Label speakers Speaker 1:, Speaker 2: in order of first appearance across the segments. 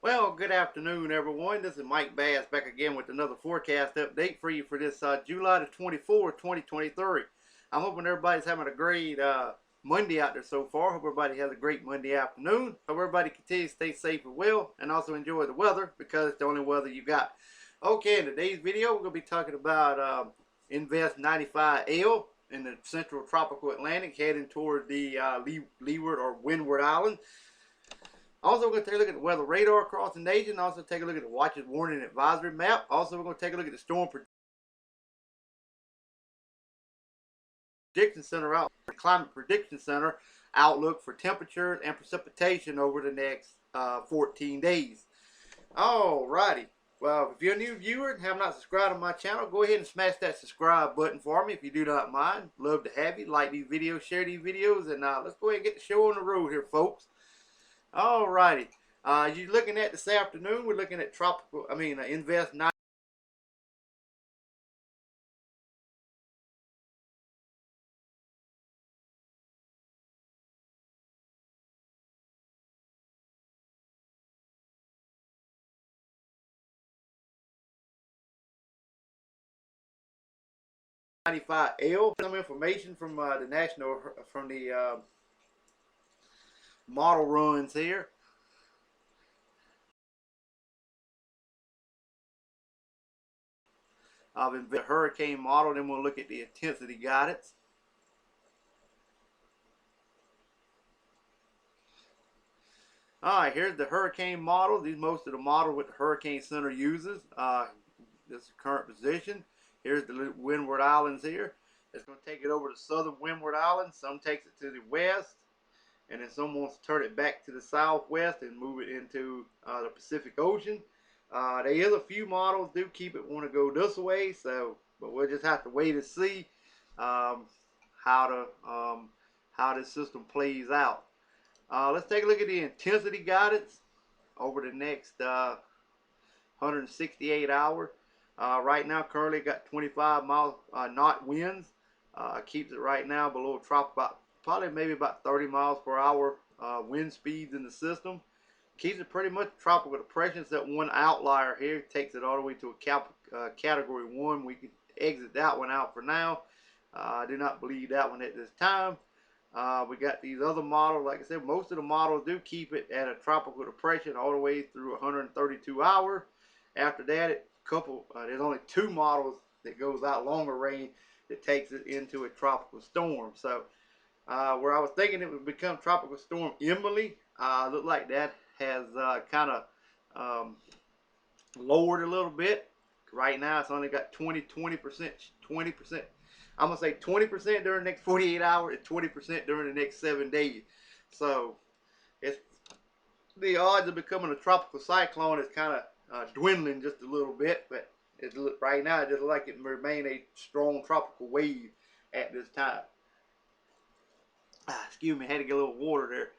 Speaker 1: Well, good afternoon, everyone. This is Mike Bass back again with another forecast update for you for this July the 24th, 2023. I'm hoping everybody's having a great Monday out there so far. Hope everybody has a great Monday afternoon. Hope everybody continues to stay safe and well and also enjoy the weather because it's the only weather you got. Okay, in today's video, we're going to be talking about Invest 95L in the central tropical Atlantic heading toward the Leeward or Windward Island. Also, we're going to take a look at the weather radar across the nation. Also, take a look at the Watches Warning Advisory map. Also, we're going to take a look at the Storm Prediction Center out, the Climate Prediction Center outlook for temperatures and precipitation over the next 14 days. Alrighty. Well, if you're a new viewer and have not subscribed to my channel, go ahead and smash that subscribe button for me if you do not mind. Love to have you. Like these videos, share these videos, and let's go ahead and get the show on the road here, folks. Alrighty. You're looking at this afternoon, we're looking at Invest 95L. Some information from the model runs here. Of the hurricane model, then we'll look at the intensity guidance. Alright, here's the hurricane model. These most of the model what the Hurricane Center uses. This is the current position. Here's the Windward Islands here. It's going to take it over to southern Windward Islands. Some takes it to the west, and then some wants to turn it back to the southwest and move it into the Pacific Ocean. There is a few models do keep it want to go this way, but we'll just have to wait and see how this system plays out. Let's take a look at the intensity guidance over the next 168 hours. Right now, currently got 25 mile knot winds. Keeps it right now below tropical, maybe about 30 miles per hour wind speeds in the system. Keeps it pretty much tropical depression. It's that one outlier here. Takes it all the way to a category 1. We can exit that one out for now. I do not believe that one at this time. We got these other models. Like I said, most of the models do keep it at a tropical depression all the way through 132 hours. After that, there's only 2 models that goes out longer range that takes it into a tropical storm. So where I was thinking it would become tropical storm Emily, looked like that has kind of lowered a little bit. Right now it's only got 20%. I'm going to say 20% during the next 48 hours and 20% during the next 7 days. So it's the odds of becoming a tropical cyclone is kind of dwindling just a little bit, but right now it just looks like it may remain a strong tropical wave at this time. Excuse me, I had to get a little water there.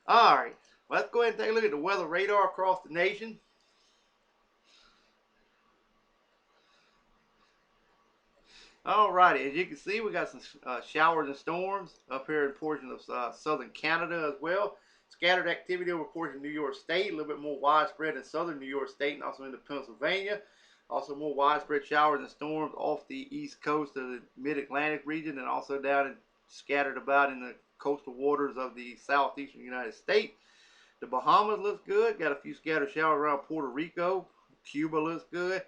Speaker 1: Alright, let's go ahead and take a look at the weather radar across the nation. Alrighty, as you can see, we got some showers and storms up here in portions of southern Canada as well. Scattered activity over portions of New York State, a little bit more widespread in southern New York State and also into Pennsylvania. Also more widespread showers and storms off the east coast of the mid-Atlantic region and also down and scattered about in the coastal waters of the southeastern United States. The Bahamas looks good. Got a few scattered showers around Puerto Rico. Cuba looks good.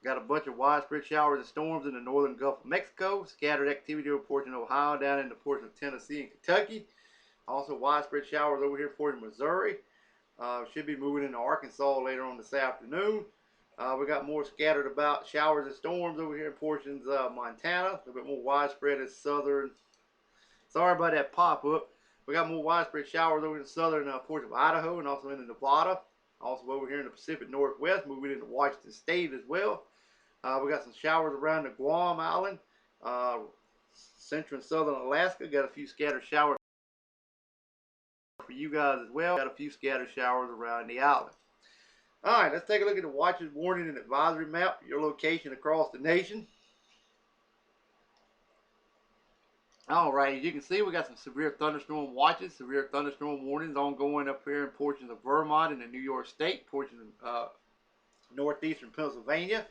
Speaker 1: Got a bunch of widespread showers and storms in the northern Gulf of Mexico. Scattered activity over portion of Ohio down into portion of Tennessee and Kentucky. Also widespread showers over here in portion of Missouri. Should be moving into Arkansas later on this afternoon. We got more scattered about showers and storms over here in portions of Montana. A little bit more widespread in southern. Sorry about that pop-up. We got more widespread showers over in the southern portion of Idaho and also into Nevada. Also over here in the Pacific Northwest, moving into Washington State as well. We got some showers around the Guam Island, central and southern Alaska. Got a few scattered showers for you guys as well. Got a few scattered showers around the island. Alright, let's take a look at the Watches Warning and Advisory map, your location across the nation. Alright, as you can see, we got some severe thunderstorm watches, severe thunderstorm warnings ongoing up here in portions of Vermont and the New York State, portions of northeastern Pennsylvania.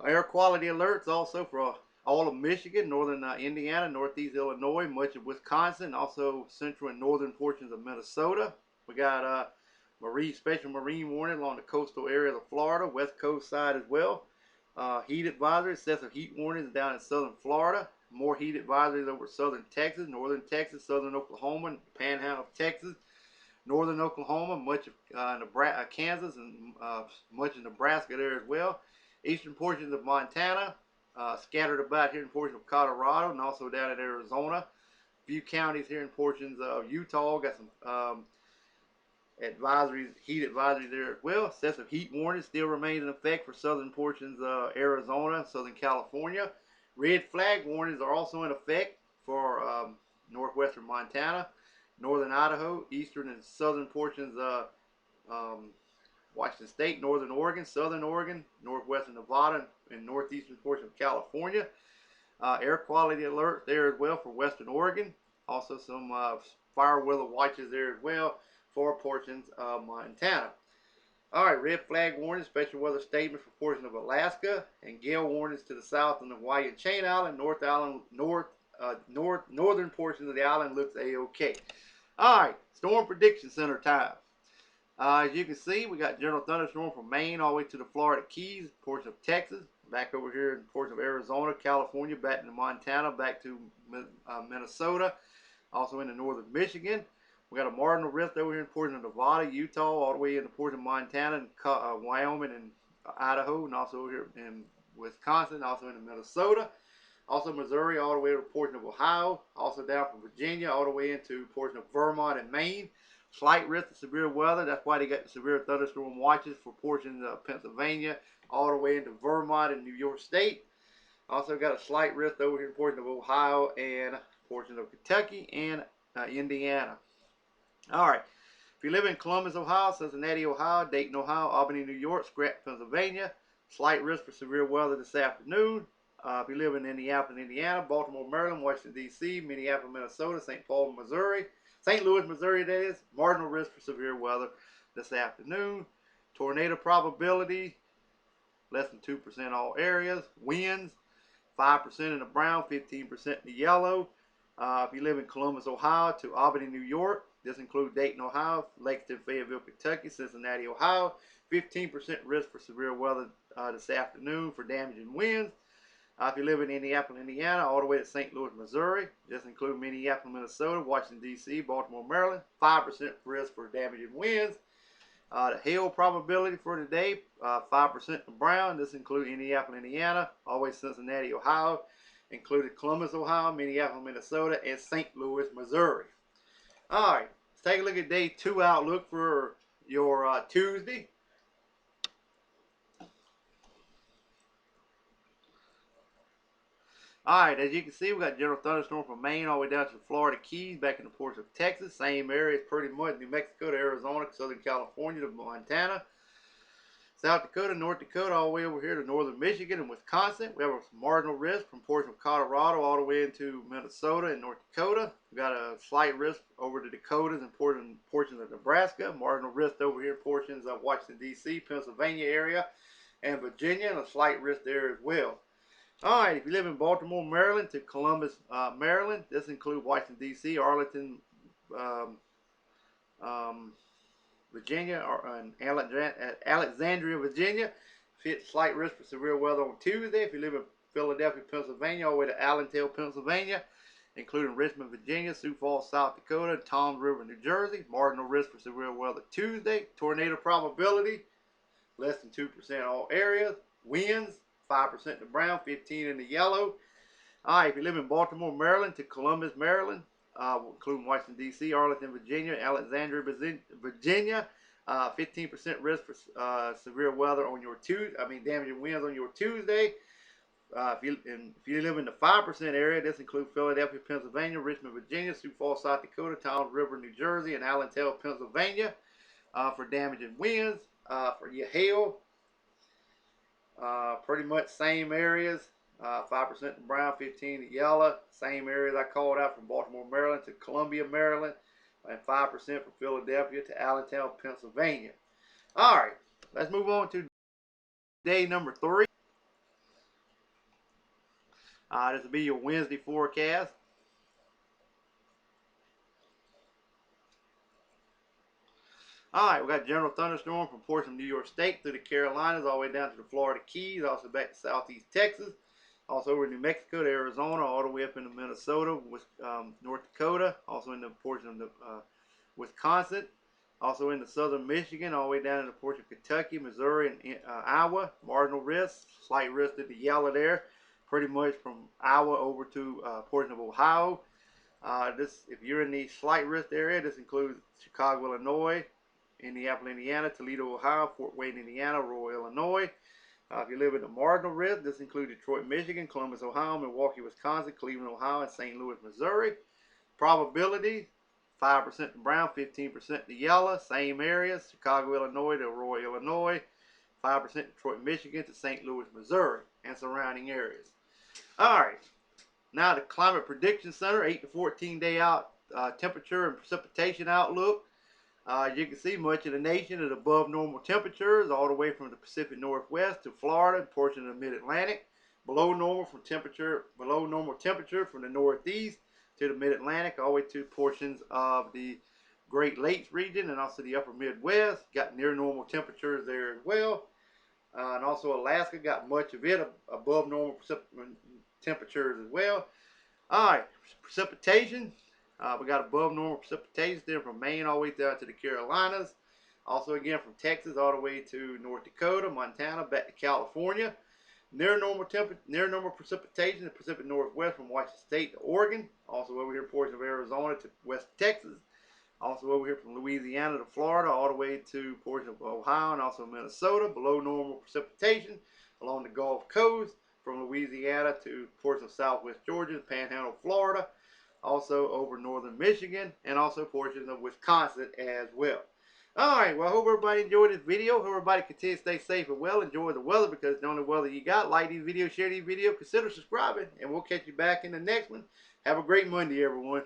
Speaker 1: Air quality alerts also for all of Michigan, northern Indiana, northeast Illinois, much of Wisconsin, also central and northern portions of Minnesota. We got special marine warning along the coastal areas of Florida, west coast side as well. Heat advisory, excessive heat warnings down in southern Florida. More heat advisories over southern Texas, northern Texas, southern Oklahoma, panhandle of Texas, northern Oklahoma, much of Kansas, and much of Nebraska there as well. Eastern portions of Montana, scattered about here in portions of Colorado, and also down in Arizona. A few counties here in portions of Utah got some advisories, heat advisories there as well. Excessive heat warning still remains in effect for southern portions of Arizona, southern California. Red flag warnings are also in effect for northwestern Montana, northern Idaho, eastern and southern portions of Washington State, northern Oregon, southern Oregon, northwestern Nevada, and northeastern portion of California. Air quality alert there as well for western Oregon. Also some fire weather watches there as well for portions of Montana. Alright, red flag warning, special weather statements for portions of Alaska, and gale warnings to the south on the Hawaii and Chain Island, northern portions of the island looks a-okay. Alright, storm prediction center time. As you can see, we got general thunderstorm from Maine all the way to the Florida Keys, portion of Texas, back over here in portion of Arizona, California, back to Montana, back to Minnesota, also into northern Michigan. We got a marginal risk over here in portion of Nevada, Utah, all the way into portion of Montana, and Wyoming, and Idaho, and also over here in Wisconsin, also into Minnesota. Also Missouri, all the way to a portion of Ohio, also down from Virginia, all the way into portion of Vermont and Maine. Slight risk of severe weather. That's why they got the severe thunderstorm watches for portions of Pennsylvania, all the way into Vermont and New York State. Also got a slight risk over here in portions of Ohio and portions of Kentucky and Indiana. Alright, if you live in Columbus, Ohio, Cincinnati, Ohio, Dayton, Ohio, Albany, New York, Scranton, Pennsylvania, slight risk for severe weather this afternoon. If you live in Indianapolis, Indiana, Baltimore, Maryland, Washington, D.C., Minneapolis, Minnesota, St. Paul, Missouri, St. Louis, Missouri, that is, marginal risk for severe weather this afternoon. Tornado probability, less than 2% all areas. Winds, 5% in the brown, 15% in the yellow. If you live in Columbus, Ohio, to Albany, New York, this includes Dayton, Ohio, Lexington, Fayetteville, Kentucky, Cincinnati, Ohio, 15% risk for severe weather this afternoon for damaging winds. If you live in Indianapolis, Indiana, all the way to St. Louis, Missouri, this includes Minneapolis, Minnesota, Washington, D.C., Baltimore, Maryland, 5% risk for damaging winds. The hail probability for today, 5% in brown. This includes Indianapolis, Indiana, all the way to Cincinnati, Ohio, included Columbus, Ohio, Minneapolis, Minnesota, and St. Louis, Missouri. Alright, let's take a look at day 2 outlook for your Tuesday. Alright, as you can see, we got general thunderstorm from Maine all the way down to the Florida Keys, back in the portion of Texas. Same areas pretty much, New Mexico to Arizona, Southern California to Montana. South Dakota, North Dakota, all the way over here to northern Michigan and Wisconsin. We have a marginal risk from portion of Colorado all the way into Minnesota and North Dakota. We got a slight risk over the Dakotas and portions of Nebraska. Marginal risk over here, portions of Washington, D.C., Pennsylvania area, and Virginia, and a slight risk there as well. Alright, if you live in Baltimore, Maryland to Columbus, Maryland, this includes Washington, D.C., Arlington, Virginia, and Alexandria, Virginia. Slight risk for severe weather on Tuesday. If you live in Philadelphia, Pennsylvania, all the way to Allentown, Pennsylvania, including Richmond, Virginia, Sioux Falls, South Dakota, Toms River, New Jersey. Marginal risk for severe weather Tuesday. Tornado probability, less than 2% all areas. Winds, 5% in the brown, 15% in the yellow. Alright, if you live in Baltimore, Maryland to Columbus, Maryland, including Washington, D.C., Arlington, Virginia, Alexandria, Virginia, 15% risk for severe weather on your damaging winds on your Tuesday. If you live in the 5% area, this includes Philadelphia, Pennsylvania, Richmond, Virginia, Sioux Falls, South Dakota, Toms River, New Jersey, and Allentown, Pennsylvania, for damaging winds. For your hail, pretty much same areas 5% the brown, 15 the yellow. Same areas I called out from Baltimore, Maryland to Columbia, Maryland. And 5% from Philadelphia to Allentown, Pennsylvania. All right, let's move on to day number 3. This will be your Wednesday forecast. All right, we got general thunderstorm from portions of New York State through the Carolinas, all the way down to the Florida Keys, also back to southeast Texas, also over New Mexico to Arizona, all the way up into Minnesota, North Dakota, also in the portion of the Wisconsin, also into southern Michigan, all the way down to the portion of Kentucky, Missouri, and Iowa. Marginal risk, slight risk to the yellow there, pretty much from Iowa over to portion of Ohio. If you're in the slight risk area, this includes Chicago, Illinois, Indianapolis, Indiana, Toledo, Ohio, Fort Wayne, Indiana, Roy, Illinois. If you live in the marginal risk, this includes Detroit, Michigan, Columbus, Ohio, Milwaukee, Wisconsin, Cleveland, Ohio, and St. Louis, Missouri. Probability, 5% to brown, 15% to yellow. Same areas, Chicago, Illinois to Roy, Illinois. 5% Detroit, Michigan to St. Louis, Missouri, and surrounding areas. All right. Now the Climate Prediction Center, 8 to 14 day out temperature and precipitation outlook. You can see much of the nation is above normal temperatures, all the way from the Pacific Northwest to Florida and portion of the Mid-Atlantic. Below normal temperature from the Northeast to the Mid-Atlantic, all the way to portions of the Great Lakes region and also the Upper Midwest. Got near normal temperatures there as well. And also Alaska got much of it above normal temperatures as well. All right, precipitation. We got above normal precipitation there from Maine all the way down to the Carolinas. Also again from Texas all the way to North Dakota, Montana, back to California. Near normal precipitation in the Pacific Northwest from Washington State to Oregon. Also over here portions of Arizona to West Texas. Also over here from Louisiana to Florida all the way to portions of Ohio and also Minnesota. Below normal precipitation along the Gulf Coast from Louisiana to portions of Southwest Georgia, Panhandle, Florida. Also over northern Michigan, and also portions of Wisconsin as well. Alright, well I hope everybody enjoyed this video. Hope everybody continue to stay safe and well. Enjoy the weather because it's the only weather you got. Like these videos, share these videos, consider subscribing, and we'll catch you back in the next one. Have a great Monday, everyone.